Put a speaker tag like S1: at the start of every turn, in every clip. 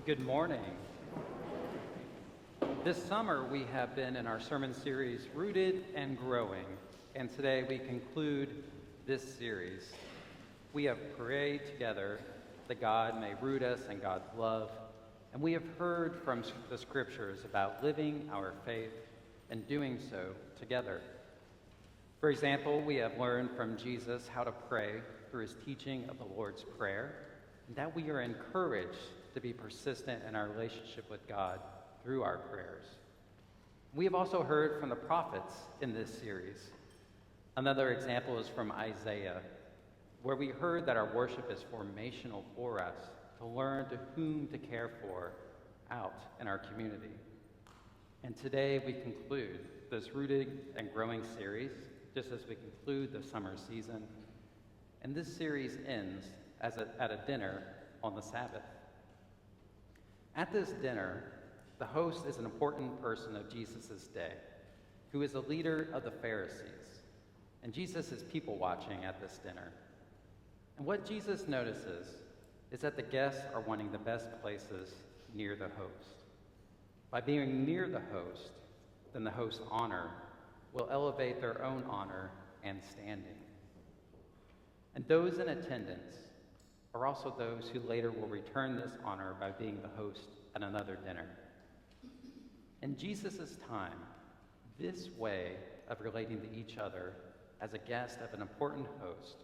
S1: Good morning. This summer we have been in our sermon series, Rooted and Growing, and today we conclude this series. We have prayed together that God may root us in God's love, and we have heard from the scriptures about living our faith and doing so together. For example, we have learned from Jesus how to pray through his teaching of the Lord's Prayer, and that we are encouraged to be persistent in our relationship with God through our prayers. We have also heard from the prophets in this series. Another example is from Isaiah, where we heard that our worship is formational for us to learn to whom to care for out in our community. And today we conclude this Rooted and Growing series, just as we conclude the summer season. And this series ends at a dinner on the Sabbath. At this dinner, the host is an important person of Jesus' day, who is a leader of the Pharisees. And Jesus is people watching at this dinner. And what Jesus notices is that the guests are wanting the best places near the host. By being near the host, then the host's honor will elevate their own honor and standing. And those in attendance are also those who later will return this honor by being the host at another dinner. In Jesus' time, this way of relating to each other as a guest of an important host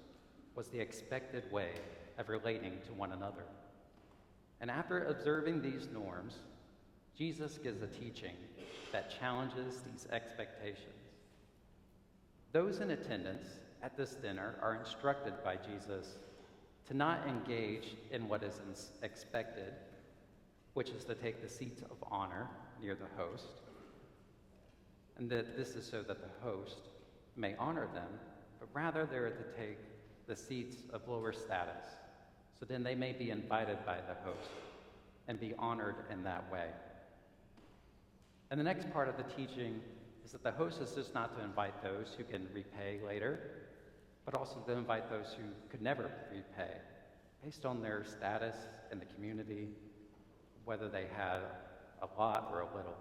S1: was the expected way of relating to one another. And after observing these norms, Jesus gives a teaching that challenges these expectations. Those in attendance at this dinner are instructed by Jesus to not engage in what is expected, which is to take the seats of honor near the host, and that this is so that the host may honor them, but rather they're to take the seats of lower status, so then they may be invited by the host and be honored in that way. And the next part of the teaching is that the host is just not to invite those who can repay later, but also to invite those who could never repay, based on their status in the community, whether they had a lot or a little.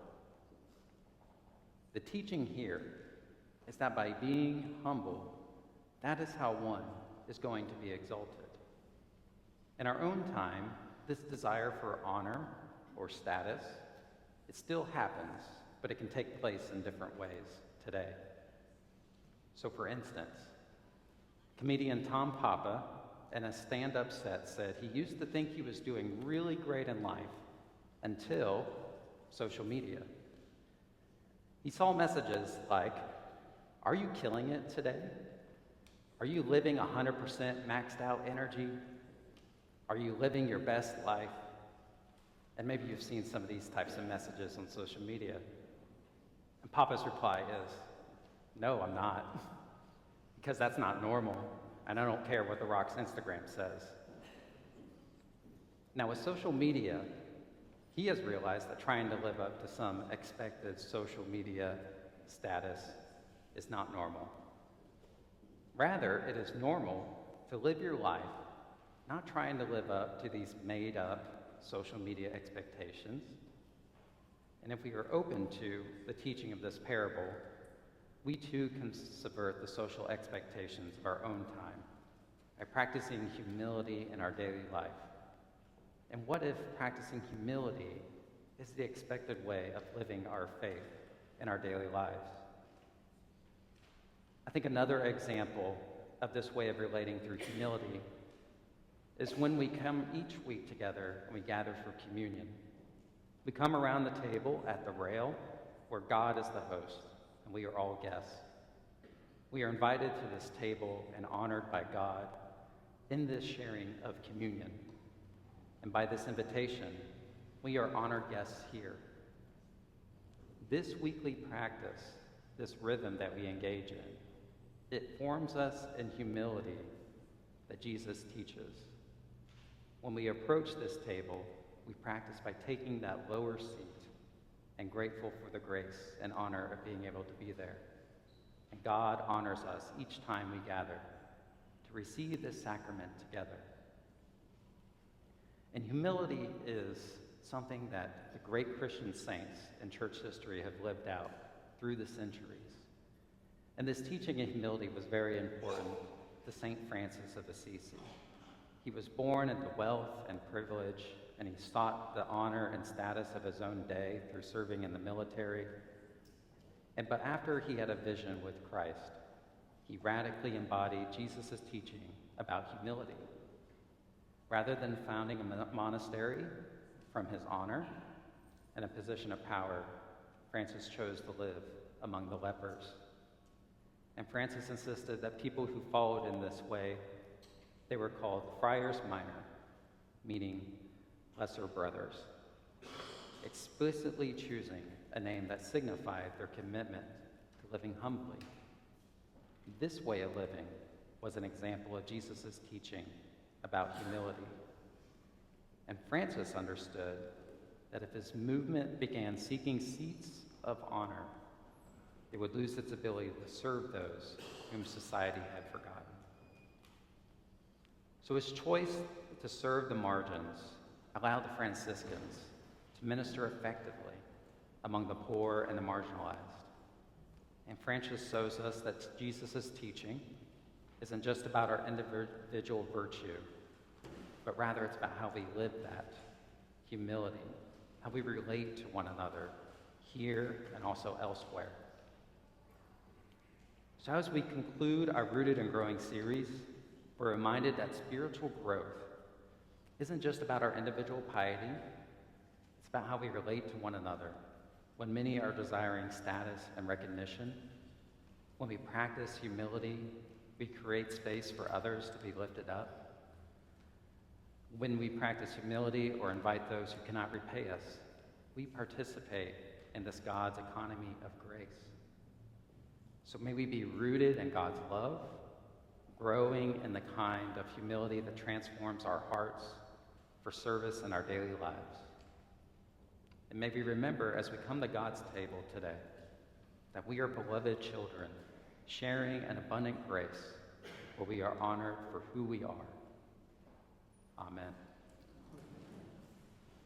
S1: The teaching here is that by being humble, that is how one is going to be exalted. In our own time, this desire for honor or status, it still happens, but it can take place in different ways today. So for instance, comedian Tom Papa, in a stand-up set, said he used to think he was doing really great in life until social media. He saw messages like, "Are you killing it today? Are you living 100% maxed out energy? Are you living your best life?" And maybe you've seen some of these types of messages on social media. And Papa's reply is, "No, I'm not, because that's not normal, and I don't care what The Rock's Instagram says." Now with social media, he has realized that trying to live up to some expected social media status is not normal. Rather, it is normal to live your life not trying to live up to these made-up social media expectations. And if we are open to the teaching of this parable, we too can subvert the social expectations of our own time by practicing humility in our daily life. And what if practicing humility is the expected way of living our faith in our daily lives? I think another example of this way of relating through humility is when we come each week together and we gather for communion. We come around the table at the rail where God is the host and we are all guests. We are invited to this table and honored by God in this sharing of communion. And by this invitation, we are honored guests here. This weekly practice, this rhythm that we engage in, it forms us in humility that Jesus teaches. When we approach this table, we practice by taking that lower seat and grateful for the grace and honor of being able to be there. And God honors us each time we gather to receive this sacrament together. And humility is something that the great Christian saints in church history have lived out through the centuries. And this teaching of humility was very important to St. Francis of Assisi. He was born into wealth and privilege, and he sought the honor and status of his own day through serving in the military. But after he had a vision with Christ, he radically embodied Jesus' teaching about humility. Rather than founding a monastery from his honor and a position of power, Francis chose to live among the lepers. And Francis insisted that people who followed in this way, they were called friars minor, meaning lesser brothers, explicitly choosing a name that signified their commitment to living humbly. This way of living was an example of Jesus' teaching about humility. And Francis understood that if his movement began seeking seats of honor, it would lose its ability to serve those whom society had forgotten. So his choice to serve the margins allowed the Franciscans to minister effectively among the poor and the marginalized. And Francis shows us that Jesus' teaching isn't just about our individual virtue, but rather it's about how we live that humility, how we relate to one another here and also elsewhere. So as we conclude our Rooted and Growing series, we're reminded that spiritual growth isn't just about our individual piety, it's about how we relate to one another. When many are desiring status and recognition, when we practice humility, we create space for others to be lifted up. When we practice humility or invite those who cannot repay us, we participate in this God's economy of grace. So may we be rooted in God's love, growing in the kind of humility that transforms our hearts for service in our daily lives. And may we remember as we come to God's table today that we are beloved children, sharing an abundant grace where we are honored for who we are. Amen.